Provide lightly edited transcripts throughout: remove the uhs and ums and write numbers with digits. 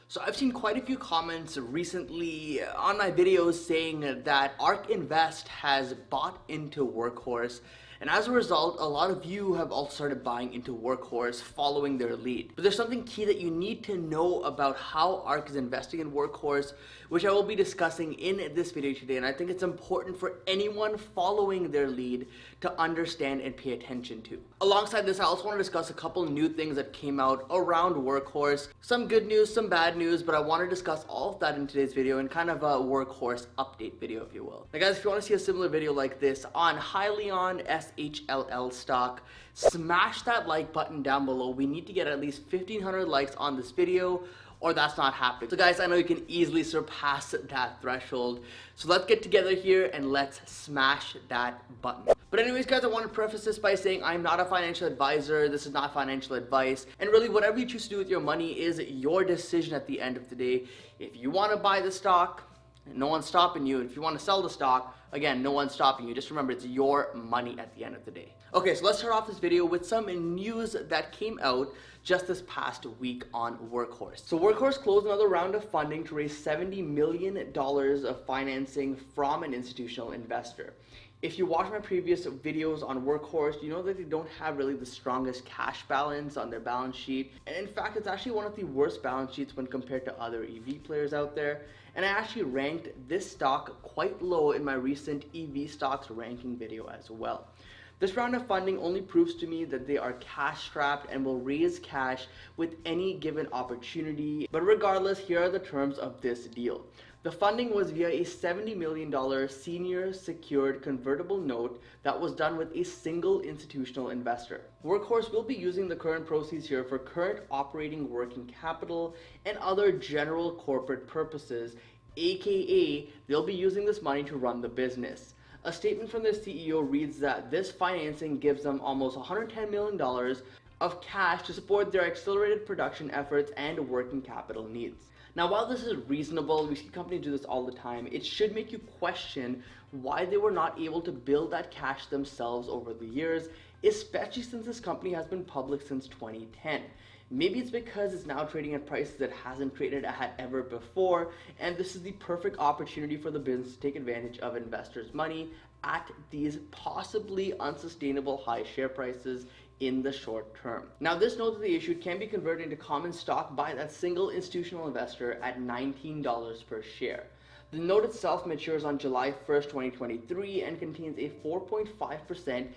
So I've seen quite a few comments recently on my videos saying that ARK Invest has bought into Workhorse, and as a result, a lot of you have all started buying into Workhorse following their lead. But there's something key that you need to know about how ARK is investing in Workhorse, which I will be discussing in this video today, and I think it's important for anyone following their lead to understand and pay attention to. Alongside this, I also want to discuss a couple new things that came out around Workhorse. Some good news, some bad news, but I want to discuss all of that in today's video in kind of a Workhorse update video, if you will. Now guys, if you want to see a similar video like this on Hyliion SHLL stock, smash that like button down below. We need to get at least 1,500 likes on this video, or that's not happening. So guys, I know you can easily surpass that threshold. So let's get together here and let's smash that button. But anyways guys, I want to preface this by saying I'm not a financial advisor. This is not financial advice. And really whatever you choose to do with your money is your decision at the end of the day. If you want to buy the stock, no one's stopping you. If you want to sell the stock, again, no one's stopping you. Just remember, it's your money at the end of the day. Okay, so let's start off this video with some news that came out just this past week on Workhorse. So Workhorse closed another round of funding to raise $70 million of financing from an institutional investor. If you watch my previous videos on Workhorse, you know that they don't have really the strongest cash balance on their balance sheet. And in fact, it's actually one of the worst balance sheets when compared to other EV players out there. And I actually ranked this stock quite low in my recent EV stocks ranking video as well. This round of funding only proves to me that they are cash strapped and will raise cash with any given opportunity. But regardless, here are the terms of this deal. The funding was via a $70 million senior secured convertible note that was done with a single institutional investor. Workhorse will be using the current proceeds here for current operating working capital and other general corporate purposes, aka they'll be using this money to run the business. A statement from the CEO reads that this financing gives them almost $110 million of cash to support their accelerated production efforts and working capital needs. Now, while this is reasonable, we see companies do this all the time, it should make you question why they were not able to build that cash themselves over the years, especially since this company has been public since 2010. Maybe it's because it's now trading at prices it hasn't traded at ever before, and this is the perfect opportunity for the business to take advantage of investors' money at these possibly unsustainable high share prices in the short term. Now, this note that they issued can be converted into common stock by that single institutional investor at $19 per share. The note itself matures on July 1st, 2023 and contains a 4.5%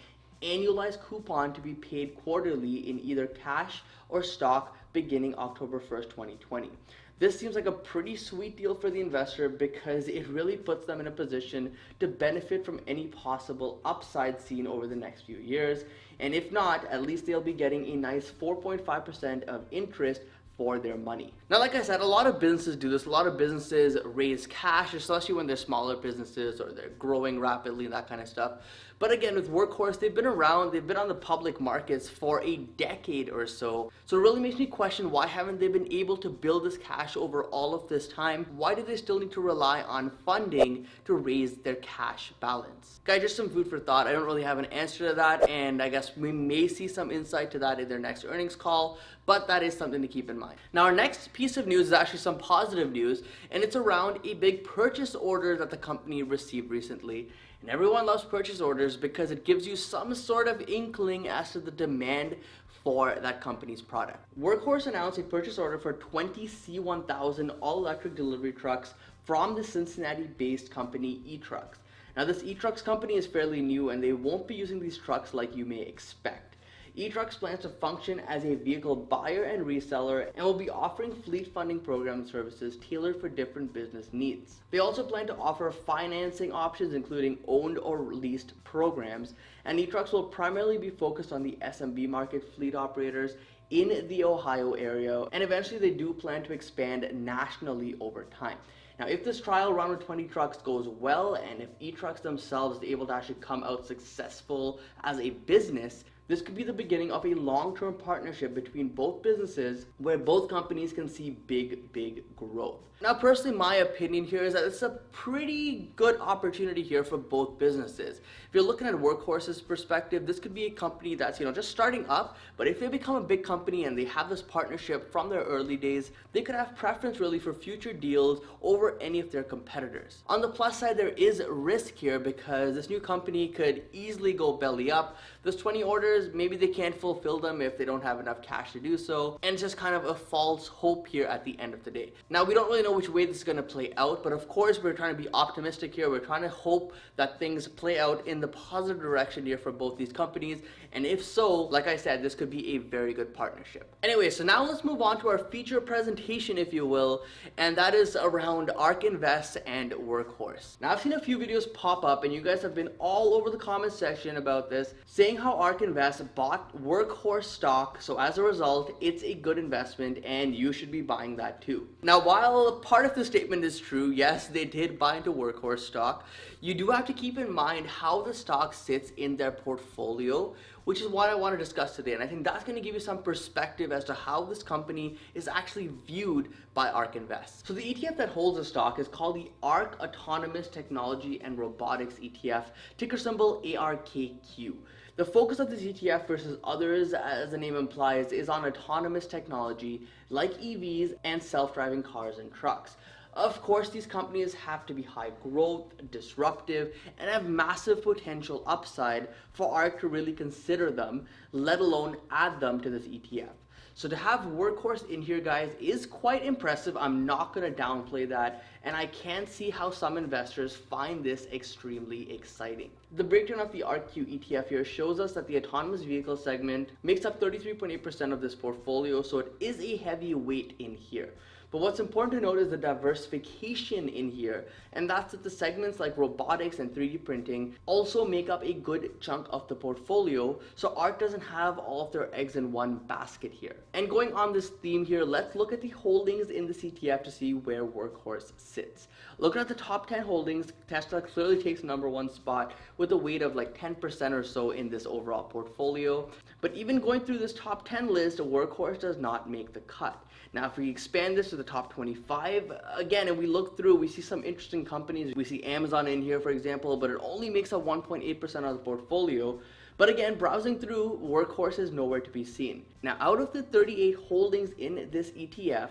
annualized coupon to be paid quarterly in either cash or stock beginning October 1st, 2020. This seems like a pretty sweet deal for the investor because it really puts them in a position to benefit from any possible upside seen over the next few years. And if not, at least they'll be getting a nice 4.5% of interest for their money. Now, like I said, a lot of businesses do this. A lot of businesses raise cash, especially when they're smaller businesses or they're growing rapidly and that kind of stuff. But again, with Workhorse, they've been around, they've been on the public markets for a decade or so. So it really makes me question, why haven't they been able to build this cash over all of this time? Why do they still need to rely on funding to raise their cash balance? Guys, just some food for thought. I don't really have an answer to that, and I guess we may see some insight to that in their next earnings call, but that is something to keep in mind. Now, our next piece of news is actually some positive news, and it's around a big purchase order that the company received recently. And everyone loves purchase orders because it gives you some sort of inkling as to the demand for that company's product. Workhorse announced a purchase order for 20 C1000 all-electric delivery trucks from the Cincinnati-based company eTrucks. Now, this eTrucks company is fairly new and they won't be using these trucks like you may expect. eTrucks plans to function as a vehicle buyer and reseller and will be offering fleet funding program services tailored for different business needs. They also plan to offer financing options including owned or leased programs, and eTrucks will primarily be focused on the SMB market fleet operators in the Ohio area, and eventually they do plan to expand nationally over time. Now, if this trial run with 20 trucks goes well, and if eTrucks themselves is able to actually come out successful as a business, this could be the beginning of a long-term partnership between both businesses where both companies can see big growth. Now, personally, my opinion here is that it's a pretty good opportunity here for both businesses. If you're looking at Workhorse's perspective, this could be a company that's, just starting up, but if they become a big company and they have this partnership from their early days, they could have preference really for future deals over any of their competitors. On the plus side, there is risk here because this new company could easily go belly up. Those 20 orders, maybe they can't fulfill them if they don't have enough cash to do so, and it's just kind of a false hope here at the end of the day. Now, we don't really know which way this is going to play out, but of course we're trying to be optimistic here. We're trying to hope that things play out in the positive direction here for both these companies, and if so, like I said, this could be a very good partnership. Anyway, so now let's move on to our feature presentation, if you will, and that is around ARK Invest and Workhorse. Now, I've seen a few videos pop up and you guys have been all over the comment section about this, saying how ARK Invest bought Workhorse stock, so as a result, it's a good investment and you should be buying that too. Now, while part of the statement is true, yes, they did buy into Workhorse stock, you do have to keep in mind how the stock sits in their portfolio, which is what I want to discuss today. And I think that's going to give you some perspective as to how this company is actually viewed by ARK Invest. So the ETF that holds the stock is called the ARK Autonomous Technology and Robotics ETF, ticker symbol ARKQ. The focus of this ETF versus others, as the name implies, is on autonomous technology like EVs and self-driving cars and trucks. Of course, these companies have to be high growth, disruptive, and have massive potential upside for ARK to really consider them, let alone add them to this ETF. So to have Workhorse in here, guys, is quite impressive. I'm not going to downplay that, and I can see how some investors find this extremely exciting. The breakdown of the ARKQ ETF here shows us that the autonomous vehicle segment makes up 33.8% of this portfolio, so it is a heavy weight in here. But what's important to note is the diversification in here, and that's that the segments like robotics and 3D printing also make up a good chunk of the portfolio, so ARK doesn't have all of their eggs in one basket here. And going on this theme here, let's look at the holdings in this ETF to see where Workhorse sits. Looking at the top 10 holdings, Tesla clearly takes #1 spot with a weight of like 10% or so in this overall portfolio. But even going through this top 10 list, Workhorse does not make the cut. Now, if we expand this to the top 25, again, and we look through, we see some interesting companies. We see Amazon in here, for example, but it only makes up 1.8% of the portfolio. But again, browsing through, Workhorse is nowhere to be seen. Now, out of the 38 holdings in this ETF,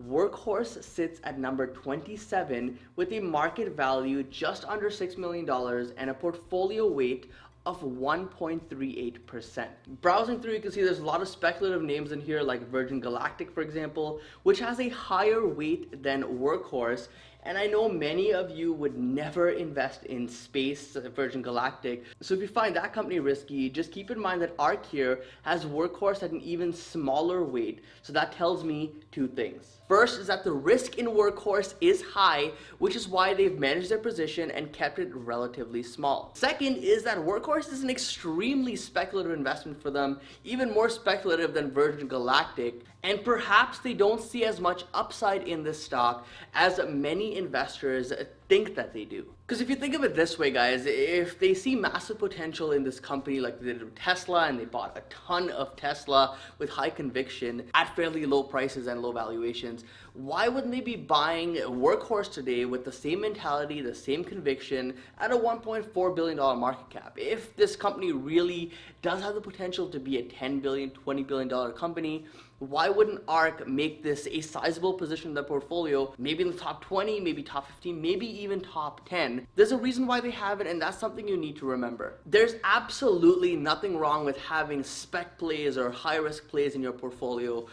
Workhorse sits at number 27 with a market value just under $6 million and a portfolio weight of 1.38%. Browsing through, you can see there's a lot of speculative names in here like Virgin Galactic, for example, which has a higher weight than Workhorse. And I know many of you would never invest in space, Virgin Galactic. So if you find that company risky, just keep in mind that ARK here has Workhorse at an even smaller weight. So that tells me two things. First is that the risk in Workhorse is high, which is why they've managed their position and kept it relatively small. Second is that Workhorse is an extremely speculative investment for them, even more speculative than Virgin Galactic, and perhaps they don't see as much upside in this stock as many investors think that they do. Because if you think of it this way, guys, if they see massive potential in this company like they did with Tesla, and they bought a ton of Tesla with high conviction at fairly low prices and low valuations, why wouldn't they be buying Workhorse today with the same mentality, the same conviction at a $1.4 billion market cap? If this company really does have the potential to be a $10 billion, $20 billion company, why wouldn't ARK make this a sizable position in their portfolio, maybe in the top 20, maybe top 15, maybe even top 10? There's a reason why they have it, and that's something you need to remember. There's absolutely nothing wrong with having spec plays or high risk plays in your portfolio,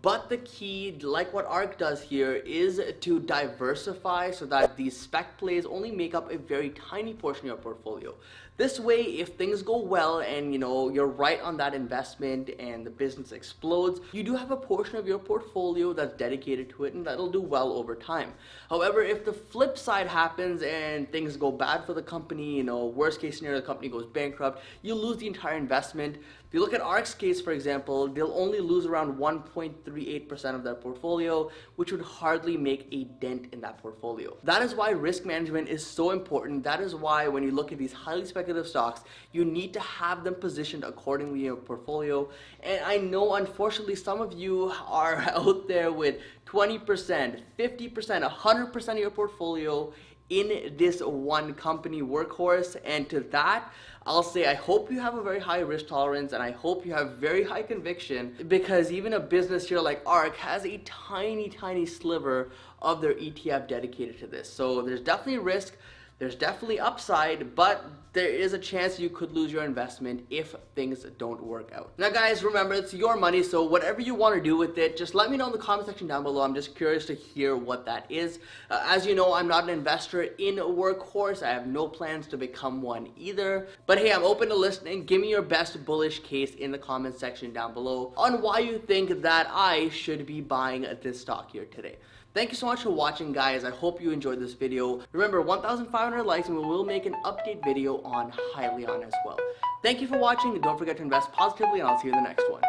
but the key, like what ARK does here, is to diversify so that these spec plays only make up a very tiny portion of your portfolio. This way, if things go well and you're right on that investment and the business explodes, you do have a portion of your portfolio that's dedicated to it and that'll do well over time. However, if the flip side happens and things go bad for the company, worst case scenario, the company goes bankrupt, you lose the entire investment, If you look at ARK's case, for example, they'll only lose around 1.38% of their portfolio, which would hardly make a dent in that portfolio. That is why risk management is so important. That is why when you look at these highly speculative stocks, you need to have them positioned accordingly in your portfolio. And I know, unfortunately, some of you are out there with 20%, 50%, 100% of your portfolio in this one company, Workhorse. And to that, I'll say I hope you have a very high risk tolerance, and I hope you have very high conviction, because even a business here like ARK has a tiny sliver of their ETF dedicated to this. So there's definitely risk, there's definitely upside, but there is a chance you could lose your investment if things don't work out. Now guys, remember, it's your money, so whatever you want to do with it, just let me know in the comment section down below. I'm just curious to hear what that is. As you know, I'm not an investor in Workhorse. I have no plans to become one either. But hey, I'm open to listening. Give me your best bullish case in the comment section down below on why you think that I should be buying this stock here today. Thank you so much for watching, guys. I hope you enjoyed this video. Remember, 1,500 likes and we will make an update video on Hyliion as well. Thank you for watching, and don't forget to invest positively, and I'll see you in the next one.